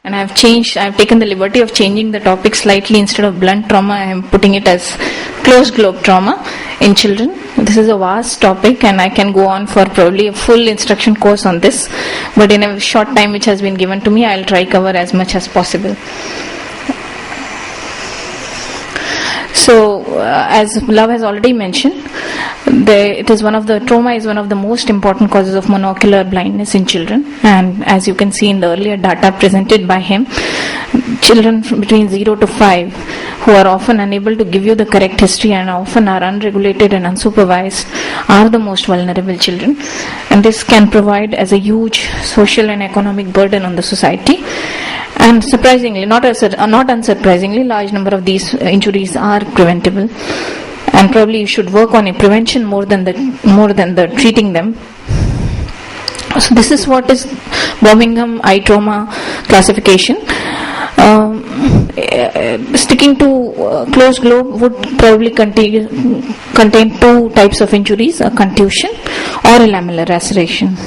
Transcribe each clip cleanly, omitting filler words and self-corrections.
And I've taken the liberty of changing the topic slightly. Instead of blunt trauma, I am putting it as closed globe trauma in children. This is a vast topic and I can go on for probably a full instruction course on this. But in a short time which has been given to me, I'll try cover as much as possible. So, as Love has already mentioned, trauma is one of the most important causes of monocular blindness in children. And as you can see in the earlier data presented by him, children between 0 to 5 who are often unable to give you the correct history and often are unregulated and unsupervised are the most vulnerable children. And this can provide as a huge social and economic burden on the society. And surprisingly, not unsurprisingly, large number of these injuries are preventable, and probably you should work on a prevention more than the treating them. So this is what is Birmingham eye trauma classification. Sticking to closed globe would probably contain two types of injuries: a contusion or a lamellar laceration.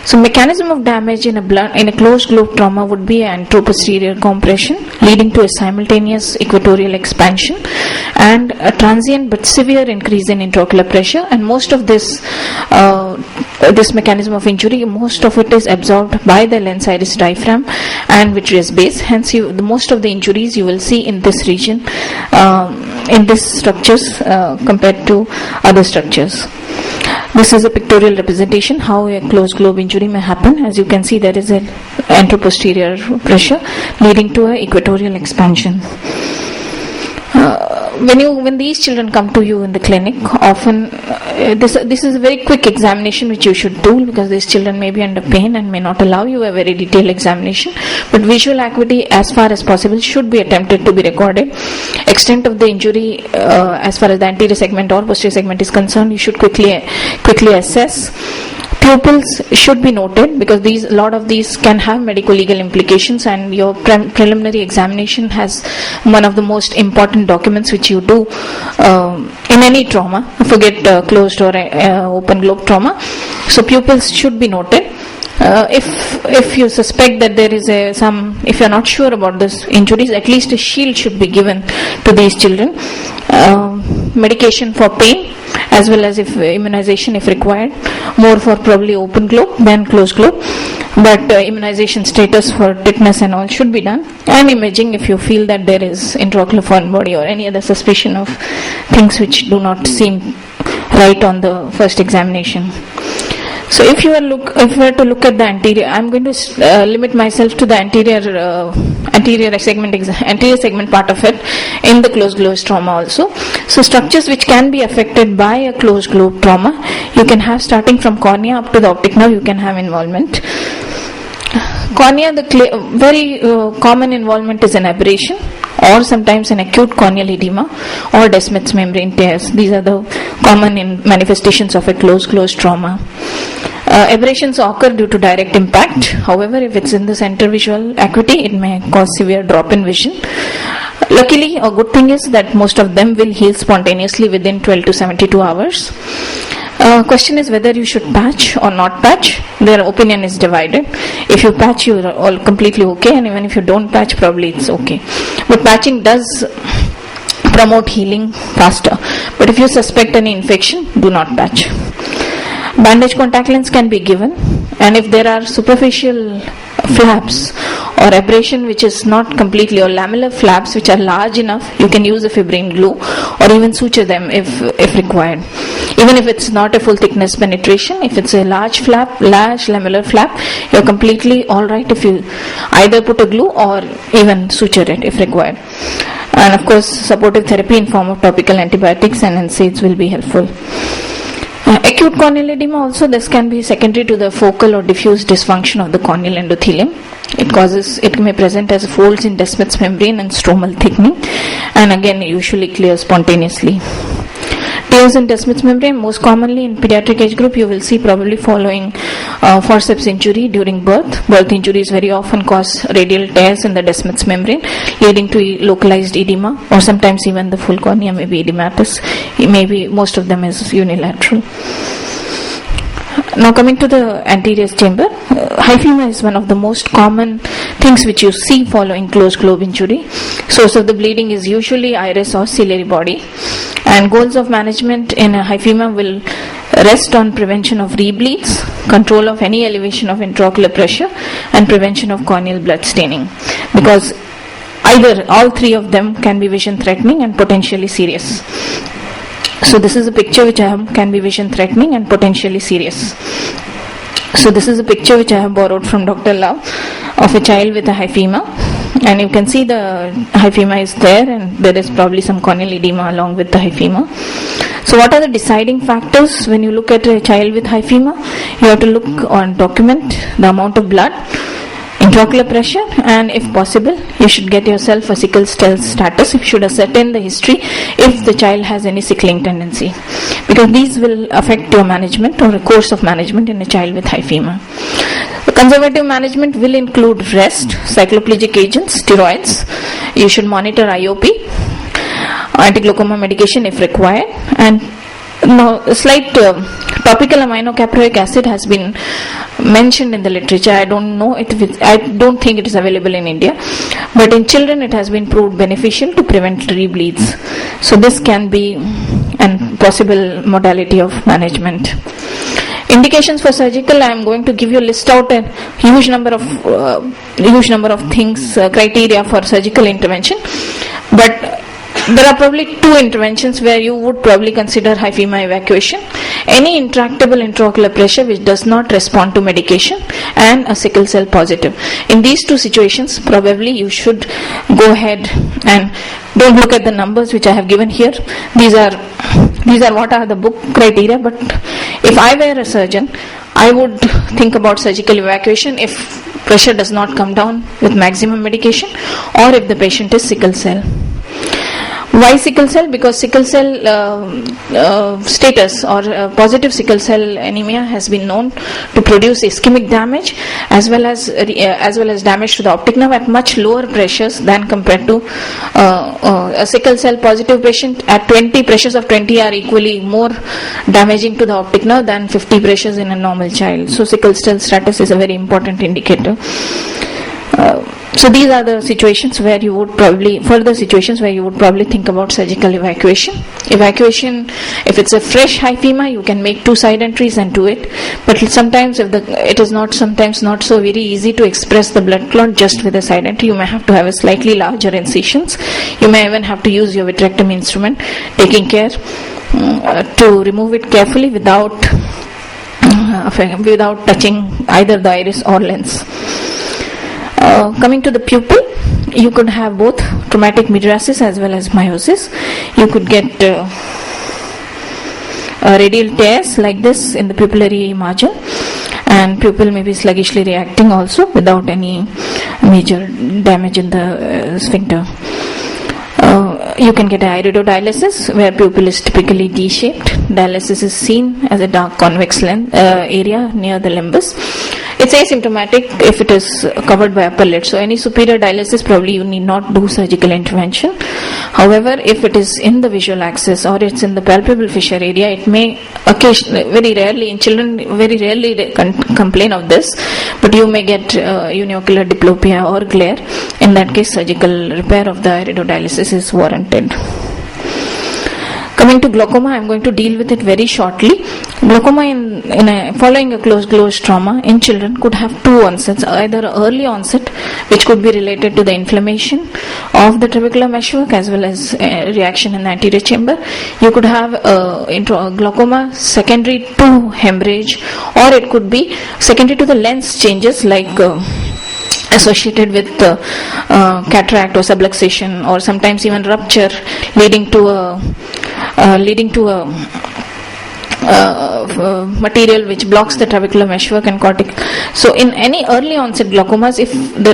So mechanism of damage in a closed globe trauma would be anteroposterior compression leading to a simultaneous equatorial expansion and a transient but severe increase in intraocular pressure. And most of this mechanism of injury, most of it is absorbed by the lens iris diaphragm and vitreous base. Hence, most of the injuries you will see in this region, in these structures compared to other structures. This is a pictorial representation how a closed globe injury may happen. As you can see, there is an anteroposterior pressure leading to an equatorial expansion. When these children come to you in the clinic, often this is a very quick examination which you should do, because these children may be under pain and may not allow you a very detailed examination. But visual acuity, as far as possible, should be attempted to be recorded. Extent of the injury, as far as the anterior segment or posterior segment is concerned, you should quickly assess. Pupils should be noted, because a lot of these can have medico-legal implications, and your preliminary examination has one of the most important documents which you do in any trauma. Forget closed or open globe trauma. So pupils should be noted. If you suspect that there is if you are not sure about this injuries, at least a shield should be given to these children. Medication for pain, as well as immunization if required, more for probably open globe than closed globe. But immunization status for tetanus and all should be done, and imaging if you feel that there is intraocular foreign body or any other suspicion of things which do not seem right on the first examination. So if you were to look at the anterior, I'm going to limit myself to the anterior segment part of it in the closed globe trauma also. So structures which can be affected by a closed globe trauma, you can have starting from cornea up to the optic nerve, you can have involvement. Cornea, the very common involvement is an aberration, or sometimes an acute corneal edema or Descemet's membrane tears. These are the common manifestations of a closed trauma. Aberrations occur due to direct impact. However, if it's in the center visual acuity, it may cause severe drop in vision. Luckily, a good thing is that most of them will heal spontaneously within 12 to 72 hours. Question is whether you should patch or not patch. Their opinion is divided. If you patch, you are all completely okay, and even if you don't patch, probably it's okay. But patching does promote healing faster. But if you suspect any infection, do not patch. Bandage contact lens can be given, and if there are superficial flaps or aberration which is not completely, or lamellar flaps which are large enough, you can use a fibrin glue or even suture them if required. Even if it's not a full thickness penetration, if it's a large lamellar flap, you're completely alright if you either put a glue or even suture it if required. And of course, supportive therapy in form of topical antibiotics and NSAIDs will be helpful. Acute corneal edema also, this can be secondary to the focal or diffuse dysfunction of the corneal endothelium. It may present as folds in Descemet's membrane and stromal thickening, and again usually clear spontaneously. Tears in Descemet's membrane, most commonly in pediatric age group, you will see probably following forceps injury during birth. Birth injuries very often cause radial tears in the Descemet's membrane, leading to localized edema, or sometimes even the full cornea may be edematous. Maybe most of them is unilateral. Now coming to the anterior chamber, hyphema is one of the most common things which you see following closed globe injury. Source of the bleeding is usually iris or ciliary body, and goals of management in a hyphema will rest on prevention of rebleeds, control of any elevation of intraocular pressure, and prevention of corneal blood staining, because either all three of them can be vision threatening and potentially serious. So this is a picture which I have, can be vision threatening and potentially serious. So this is a picture which I have borrowed from Dr. Love of a child with a hyphema, and you can see the hyphema is there, and there is probably some corneal edema along with the hyphema. So what are the deciding factors when you look at a child with hyphema? You have to look on document the amount of blood, intraocular pressure, and if possible you should get yourself a sickle cell status. You should ascertain the history if the child has any sickling tendency, because these will affect your management or a course of management in a child with hyphema. The conservative management will include rest, cycloplegic agents, steroids. You should monitor IOP, anti-glaucoma medication if required, and now a slight topical aminocaproic acid has been mentioned in the literature. I don't know I don't think it is available in India, but in children it has been proved beneficial to prevent rebleeds. So this can be a possible modality of management. Indications for surgical, I am going to give you list out a huge number of things, criteria for surgical intervention, but there are probably two interventions where you would probably consider hyphema evacuation: any intractable intraocular pressure which does not respond to medication, and a sickle cell positive. In these two situations, probably you should go ahead and don't look at the numbers which I have given here. These are what are the book criteria, but if I were a surgeon, I would think about surgical evacuation if pressure does not come down with maximum medication, or if the patient is sickle cell. Why sickle cell? Because sickle cell status or positive sickle cell anemia has been known to produce ischemic damage as well as damage to the optic nerve at much lower pressures than compared to a sickle cell positive patient. At 20 pressures of 20 are equally more damaging to the optic nerve than 50 pressures in a normal child. So sickle cell status is a very important indicator. So these are the situations where you would probably think about surgical evacuation. Evacuation, if it's a fresh hyphema, you can make 2 side entries and do it. But sometimes it is not so very easy to express the blood clot just with a side entry. You may have to have a slightly larger incisions. You may even have to use your vitrectomy instrument, taking care to remove it carefully without touching either the iris or lens. Coming to the pupil, you could have both traumatic mydriasis as well as meiosis. You could get radial tears like this in the pupillary margin, and pupil may be sluggishly reacting also without any major damage in the sphincter. You can get iridodialysis where pupil is typically D-shaped. Dialysis is seen as a dark convex area near the limbus. It's asymptomatic if it is covered by upper lid. So any superior dialysis, probably you need not do surgical intervention. However, if it is in the visual axis or it's in the palpable fissure area, it may occasionally, very rarely in children, very rarely complain of this, but you may get uniocular diplopia or glare. In that case, surgical repair of the iridodialysis is warranted. Coming to glaucoma, I am going to deal with it very shortly. Glaucoma following a closed trauma in children could have 2 onsets, either early onset, which could be related to the inflammation of the trabecular meshwork as well as reaction in the anterior chamber. You could have glaucoma secondary to hemorrhage, or it could be secondary to the lens changes like associated with cataract or subluxation, or sometimes even rupture leading to a material which blocks the trabecular meshwork and cortical. So in any early onset glaucomas, if the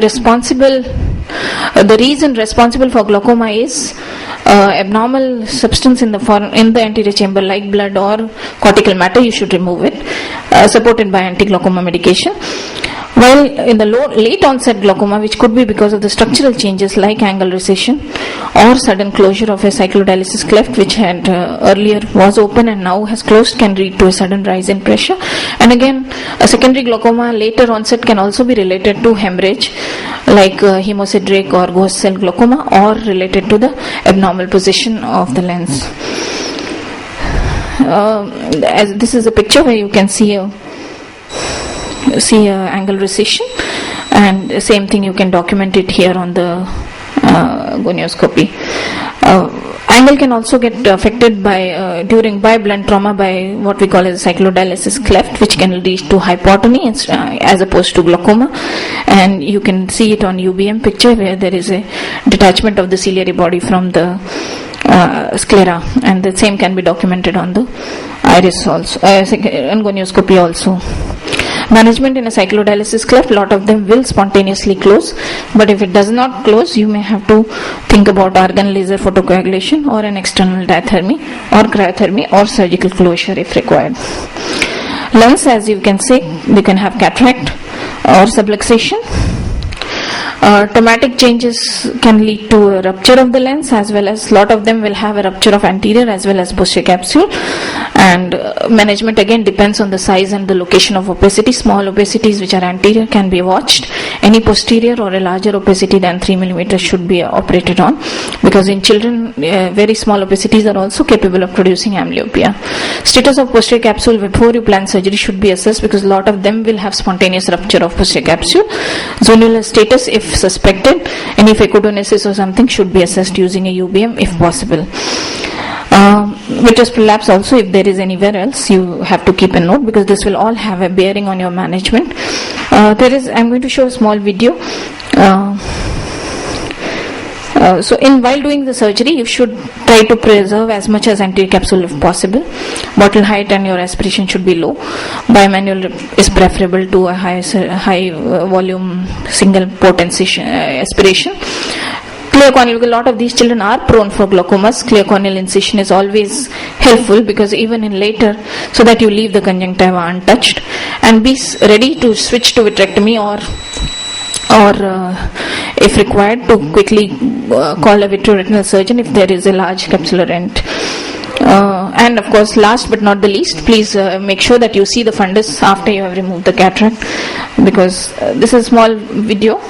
reason responsible for glaucoma is abnormal substance in the anterior chamber like blood or cortical matter, you should remove it, supported by anti-glaucoma medication. While in the late onset glaucoma, which could be because of the structural changes like angle recession or sudden closure of a cyclodialysis cleft, which had earlier was open and now has closed, can lead to a sudden rise in pressure. And again, a secondary glaucoma later onset can also be related to hemorrhage, like hemocydric or ghost cell glaucoma, or related to the abnormal position of the lens. As this is a picture where you can see a angle recession, and same thing you can document it here on the gonioscopy. Angle can also get affected by blunt trauma by what we call as cyclodialysis cleft, which can lead to hypotony as opposed to glaucoma. And you can see it on UBM picture where there is a detachment of the ciliary body from the sclera, and the same can be documented on the iris also, and gonioscopy also. Management in a cyclodialysis cleft, lot of them will spontaneously close, but if it does not close, you may have to think about argon laser photocoagulation or an external diathermy or cryothermy or surgical closure if required. Lens, as you can see, they can have cataract or subluxation. Traumatic changes can lead to a rupture of the lens, as well as lot of them will have a rupture of anterior as well as posterior capsule. And management again depends on the size and the location of opacity. Small opacities which are anterior can be watched. Any posterior or a larger opacity than 3 mm should be operated on, because in children very small opacities are also capable of producing amblyopia. Status of posterior capsule before you plan surgery should be assessed, because a lot of them will have spontaneous rupture of posterior capsule. Zonular status, if suspected, any phacodonesis or something, should be assessed using a UBM if possible. Vitreous prolapse also, if there is anywhere else, you have to keep a note, because this will all have a bearing on your management. I'm going to show a small video. So while doing the surgery, you should try to preserve as much as anterior capsule if possible. Bottle height and your aspiration should be low. Bimanual is preferable to a high volume single port aspiration. Clear corneal, because a lot of these children are prone for glaucomas. Clear corneal incision is always helpful, because even in later, so that you leave the conjunctiva untouched, and be ready to switch to vitrectomy or if required to quickly call a vitreoretinal surgeon if there is a large capsular rent. And of course, last but not the least, please make sure that you see the fundus after you have removed the cataract, because this is a small video.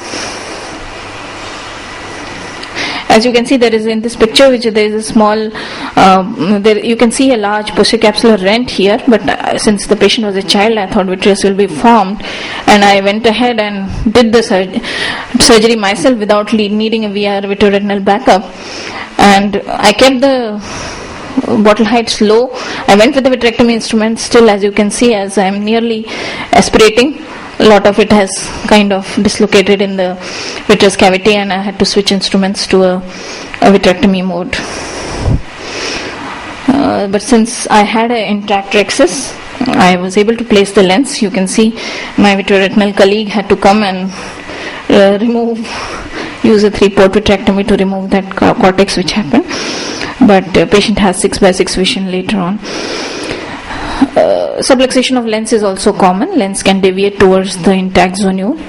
As you can see, there is in this picture, which there is a small, you can see a large posterior capsular rent here, but since the patient was a child, I thought vitreous will be formed, and I went ahead and did the surgery myself without needing a VR vitreoretinal backup, and I kept the bottle heights low. I went with the vitrectomy instrument. Still, as you can see, as I am nearly aspirating, a lot of it has kind of dislocated in the vitreous cavity, and I had to switch instruments to a vitrectomy mode. But since I had an intact rhexis, I was able to place the lens. You can see my vitreoretinal colleague had to come and use a 3-port vitrectomy to remove that cortex which happened. But the patient has 6/6 vision later on. Subluxation of lens is also common. Lens can deviate towards the intact zonule.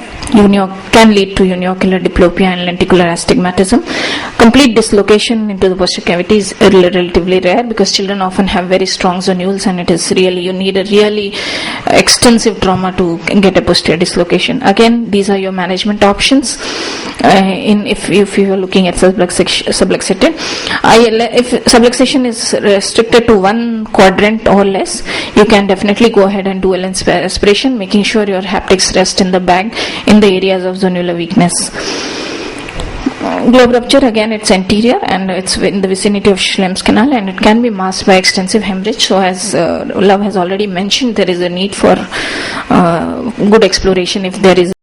Can lead to uniocular diplopia and lenticular astigmatism. Complete dislocation into the posterior cavity is relatively rare, because children often have very strong zonules, and it is you need a really extensive trauma to get a posterior dislocation. Again, these are your management options. If you are looking at subluxated, if subluxation is restricted to one quadrant or less, you can definitely go ahead and do a lens aspiration, making sure your haptics rest in the bag in the areas of zonular weakness. Globe rupture, again, it's anterior and it's in the vicinity of Schlemm's canal, and it can be masked by extensive hemorrhage. So as Love has already mentioned, there is a need for good exploration if there is